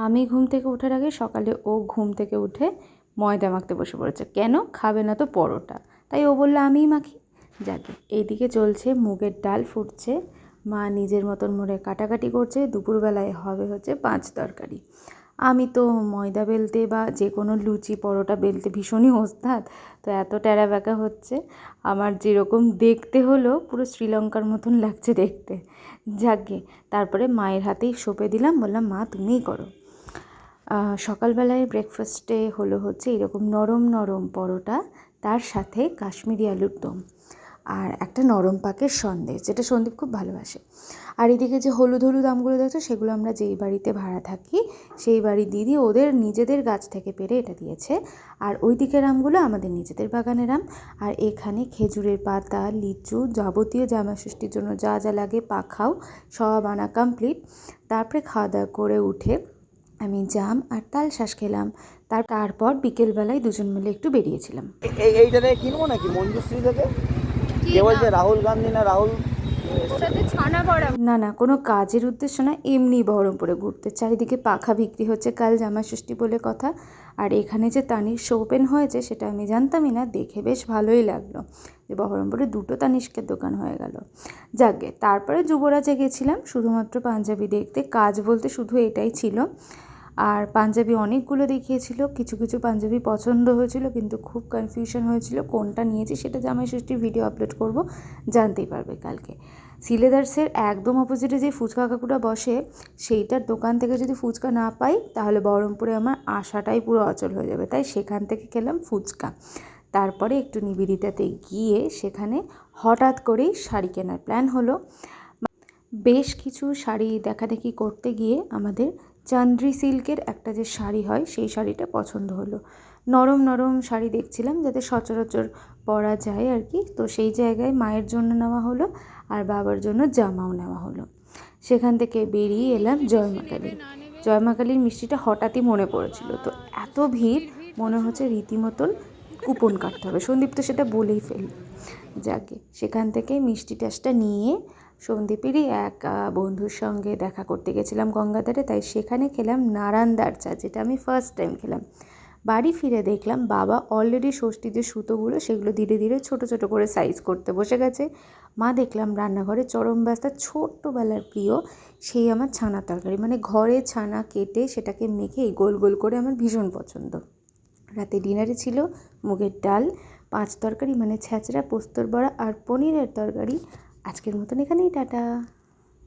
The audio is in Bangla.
আমি ঘুম থেকে ওঠার আগে সকালে ও ঘুম থেকে উঠে ময়দা মাখতে বসে পড়েছে। কেন? খাবে না তো পরোটা, তাই ও বললো আমিই মাখি। যাকে এইদিকে চলছে মুগের ডাল ফুটছে, মা নিজের মতন করে কাটাকাটি করছে। দুপুরবেলায় হবে হচ্ছে পাঁচ তরকারি। আমি তো ময়দা বেলতে বা যে কোনো লুচি পরোটা বেলতে ভীষণই ওস্তাদ, তো এত ট্যাড়া ব্যাকা হচ্ছে আমার, যেরকম দেখতে হলো পুরো শ্রীলঙ্কার মতন লাগছে দেখতে। যাকে তারপরে মায়ের হাতেই সঁপে দিলাম, বললাম মা তুমিই করো। সকালবেলায় ব্রেকফাস্টে হলো হচ্ছে এরকম নরম নরম পরোটা, তার সাথে কাশ্মীরি আলুর দম আর একটা নরম পাকের সন্দেশ, যেটা সন্দীপ খুব ভালোবাসে। আর এদিকে যে হলুদ হলুদ আমগুলো দেখছো, সেগুলো আমরা যেই বাড়িতে ভাড়া থাকি সেই বাড়ির দিদি ওদের নিজেদের গাছ থেকে পেড়ে এটা দিয়েছে। আর ওই দিকের আমগুলো আমাদের নিজেদের বাগানের আম। আর এখানে খেজুরের পাতা, লিচু, যাবতীয় জামাষষ্ঠীর জন্য যা যা লাগে পাখাও সব আনা কমপ্লিট। তারপরে খাওয়া দাওয়া করে উঠে আমি জাম আর তাল শাঁস খেলাম। তারপর বিকেলবেলায় দুজন মিলে একটু বেরিয়েছিলাম। এইটা থেকে কিনবো নাকি মঞ্জুশ্রী থেকে? কে বলছে রাহুল গান্ধী না রাহুল? না না, কোনো কাজের উদ্দেশ্য না, এমনি বহরমপুরে ঘুরতে। চারিদিকে পাখা বিক্রি হচ্ছে, কাল জামাষষ্ঠী বলে কথা। আর এখানে যে তানিস্ক ওপেন হয়েছে সেটা আমি জানতামই না, দেখে বেশ ভালোই লাগলো যে বহরমপুরে দুটো তানিস্কের দোকান হয়ে গেল। যাকে তারপরে যুবরাজে গেছিলাম শুধুমাত্র পাঞ্জাবি দেখতে, কাজ বলতে শুধু এটাই ছিল। আর পাঞ্জাবি অনেকগুলো দেখিয়েছিল, কিছু কিছু পাঞ্জাবি পছন্দ হয়েছিল, কিন্তু খুব কনফিউশন হয়েছিল কোনটা নিয়েছি। সেটা জামাষষ্ঠীর ভিডিও আপলোড করব, জানতেই পারবে কালকে। সিলেদার্সের একদম অপোজিটে যে ফুচকা কাকুটা বসে, সেইটার দোকান থেকে যদি ফুচকা না পাই তাহলে বহরমপুরে আমার আশাটাই পুরো অচল হয়ে যাবে, তাই সেখান থেকে খেলাম ফুচকা। তারপরে একটু নিবেদিতাতে গিয়ে সেখানে হঠাৎ করেই শাড়ি কেনার প্ল্যান হলো। বেশ কিছু শাড়ি দেখাদেখি করতে গিয়ে আমাদের চান্দ্রি সিল্কের একটা যে শাড়ি হয় সেই শাড়িটা পছন্দ হলো। নরম নরম শাড়ি দেখছিলাম যাতে সচরাচর পরা যায় আর কি, তো সেই জায়গায় মায়ের জন্য নেওয়া হলো আর বাবার জন্য জামাও নেওয়া হলো। সেখান থেকে বেরিয়ে এলাম জয়মাকালী। জয়মাকালীর মিষ্টিটা হঠাৎই মনে পড়েছিল, তো এত ভিড় মনে হচ্ছে রীতিমতন কুপন কাটতে হবে, সন্দীপ তো সেটা বলেই ফেলল। যাকে সেখান থেকে মিষ্টি টাসটা নিয়ে সন্দীপেরই এক বন্ধুর সঙ্গে দেখা করতে গেছিলাম গঙ্গাধারে, তাই সেখানে খেলাম নারান্দার চা, যেটা আমি ফার্স্ট টাইম খেলাম। বাড়ি ফিরে দেখলাম বাবা অলরেডি ষষ্ঠীর যে সুতোগুলো সেগুলো ধীরে ধীরে ছোট ছোট করে সাইজ করতে বসে গেছে। মা দেখলাম রান্নাঘরে চরম ব্যস্ত, ছোট্টবেলার প্রিয় সেই আমার ছানা তরকারি, মানে ঘরে ছানা কেটে সেটাকে মেখে গোল গোল করে আমার ভীষণ পছন্দ। রাতে ডিনারে ছিল মুগের ডাল, পাঁচ তরকারি মানে ছ্যাঁচড়া, পোস্তর বড়া আর পনিরের তরকারি। আজকের মতন এখানেই টাটা।